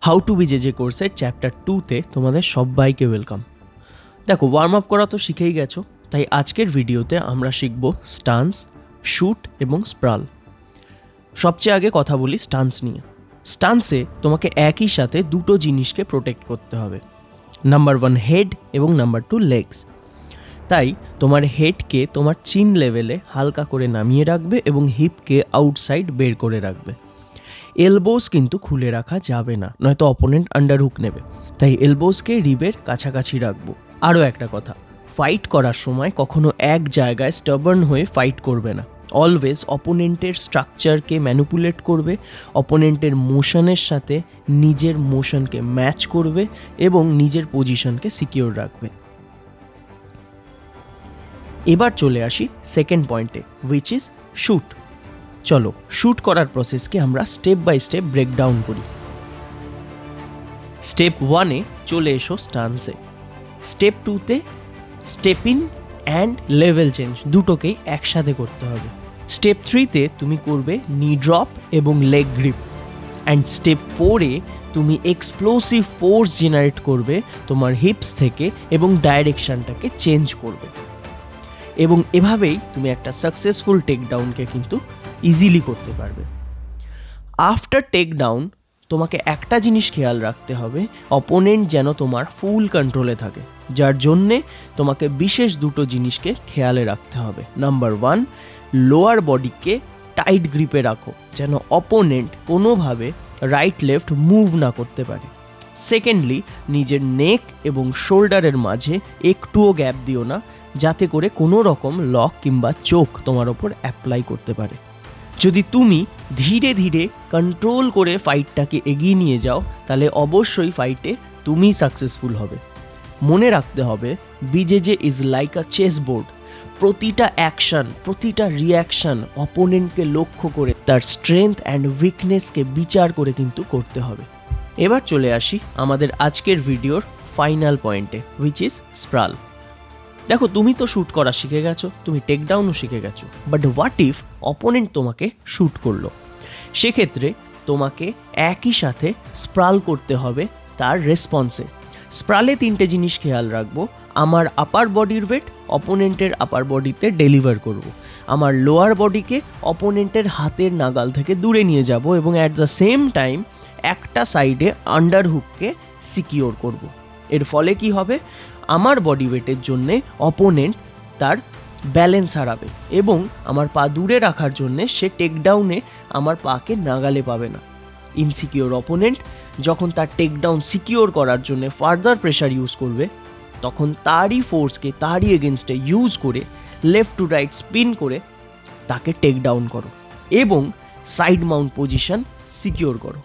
How to B JJ কোর্সের chapter 2তে তোমাদের সবাইকে ওয়েলকাম। দেখো, ওয়ার্ম আপ করা তো শিখেই গেছো, তাই আজকের ভিডিওতে আমরা শিখব স্টান্স, শুট এবং স্প্রাল। সবচেয়ে আগে কথা বলি স্টান্স নিয়ে। স্টান্সে তোমাকে একই সাথে দুটো জিনিসকে প্রোটেক্ট করতে হবে, নাম্বার 1 হেড এবং নাম্বার 2 লেগস। তাই তোমার হেডকে তোমার চিন লেভেলে হালকা করে নামিয়ে রাখবে এবং হিপকে আউটসাইড বের করে রাখবে। এলবোস কিন্তু খুলে রাখা যাবে না, নয়তো অপোনেন্ট আন্ডারহুক নেবে। তাই এলবোসকে রিবের কাছাকাছি রাখবো। আরও একটা কথা, ফাইট করার সময় কখনো এক জায়গায় স্টাবার্ন হয়ে ফাইট করবে না। অলওয়েজ অপোনেন্টের স্ট্রাকচারকে ম্যানিপুলেট করবে, অপোনেন্টের মোশনের সাথে নিজের মোশনকে ম্যাচ করবে এবং নিজের পজিশনকে সিকিওর রাখবে। এবার চলে আসি সেকেন্ড পয়েন্টে, হুইচ ইজ শুট। চলো শুট করার প্রসেসকে আমরা স্টেপ বাই স্টেপ ব্রেকডাউন করি। স্টেপ 1-এ চলে এসো স্টান্সে। স্টেপ 2-তে step in and level change দুটোকেই একসাথে করতে হবে। স্টেপ 3-তে তুমি করবে নি ড্রপ এবং লেগ গ্রিপ। অ্যান্ড স্টেপ 4-এ তুমি এক্সপ্লোসিভ ফোর্স জেনারেট করবে তোমার হিপস থেকে এবং ডাইরেকশনটাকে চেঞ্জ করবে। এবং এভাবেই তুমি একটা সাকসেসফুল টেকডাউনকে কিন্তু ইজিলি করতে পারবে। আফটার টেকডাউন তোমাকে একটা জিনিস খেয়াল রাখতে হবে, অপোনেন্ট যেন তোমার ফুল কন্ট্রোলে থাকে, যার জন্যে তোমাকে বিশেষ দুটো জিনিসকে খেয়ালে রাখতে হবে। নাম্বার 1, লোয়ার বডিকে টাইট গ্রিপে রাখো, যেন অপোনেন্ট কোনোভাবে রাইট লেফট মুভ না করতে পারে। সেকেন্ডলি, নিজের নেক এবং শোল্ডারের মাঝে একটুও গ্যাপ দিও না, যাতে করে কোনো রকম লক কিংবা চোখ তোমার ওপর অ্যাপ্লাই করতে পারে। যদি তুমি ধীরে ধীরে কন্ট্রোল করে ফাইটটাকে এগিয়ে নিয়ে যাও, তাহলে অবশ্যই ফাইটে তুমি সাকসেসফুল হবে। মনে রাখতে হবে, BJJ is like a chess board. প্রতিটা অ্যাকশন, প্রতিটা রিয়াকশন অপোনেন্টকে লক্ষ্য করে তার স্ট্রেংথ অ্যান্ড উইকনেসকে বিচার করে কিন্তু করতে হবে। এবার চলে আসি আমাদের আজকের ভিডিওর ফাইনাল পয়েন্টে, হুইচ ইজ স্প্রাল। দেখো, তুমি তো শ্যুট করা শিখে গেছো, তুমি টেকডাউনও শিখে গেছো, বাট হোয়াট ইফ অপোনেন্ট তোমাকে শ্যুট করলো? সেক্ষেত্রে তোমাকে একই সাথে স্প্রাল করতে হবে তার রেসপন্সে। স্প্রালে 3টে জিনিস খেয়াল রাখবো। আমার আপার বডির ওয়েট অপোনেন্টের আপার বডিতে ডেলিভার করব। আমার লোয়ার বডিকে অপোনেন্টের হাতের নাগাল থেকে দূরে নিয়ে যাব এবং অ্যাট দ্য সেম টাইম একটা সাইডে আন্ডারহুককে সিকিওর করব। এর ফলে কি হবে? আমার বডি ওয়েটের জন্যে অপোনেন্ট তার ব্যালেন্স হারাবে এবং আমার পা দূরে রাখার জন্যে সে টেকডাউনে আমার পাকে নাগালে পাবে না। ইনসিকিওর অপোনেন্ট যখন তার টেকডাউন সিকিওর করার জন্যে ফার্দার প্রেশার ইউজ করবে, তখন তারই ফোর্সকে তারই এগেনস্টে ইউজ করে লেফট টু রাইট স্পিন করে তাকে টেকডাউন করো এবং সাইড মাউন্ট পজিশন সিকিওর করো।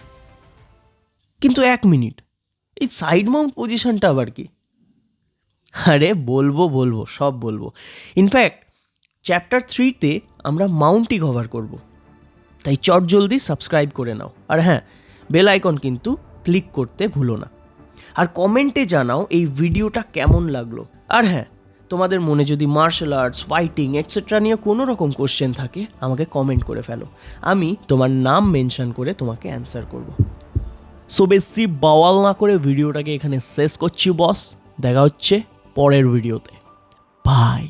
কিন্তু 1 মিনিট, এই সাইড মাউন্ট পজিশনটা আবার কি? আরে বলবো সব বলবো। ইনফ্যাক্ট চ্যাপ্টার 3-তে আমরা মাউন্টই কভার করব, তাই জলদি সাবস্ক্রাইব করে নাও। আর হ্যাঁ, বেল আইকন কিন্তু ক্লিক করতে ভুলো না। আর কমেন্টে জানাও এই ভিডিওটা কেমন লাগলো। আর হ্যাঁ, তোমাদের মনে যদি মার্শাল আর্টস, ফাইটিং এটসেট্রা নিয়ে কোনো রকম কোশ্চেন থাকে, আমাকে কমেন্ট করে ফেলো, আমি তোমার নাম মেনশন করে তোমাকে অ্যান্সার করব। সো বেশি বাওয়াল না করে ভিডিওটাকে এখানে শেষ করছি বস। দেখা হচ্ছে পরের ভিডিওতে। বাই।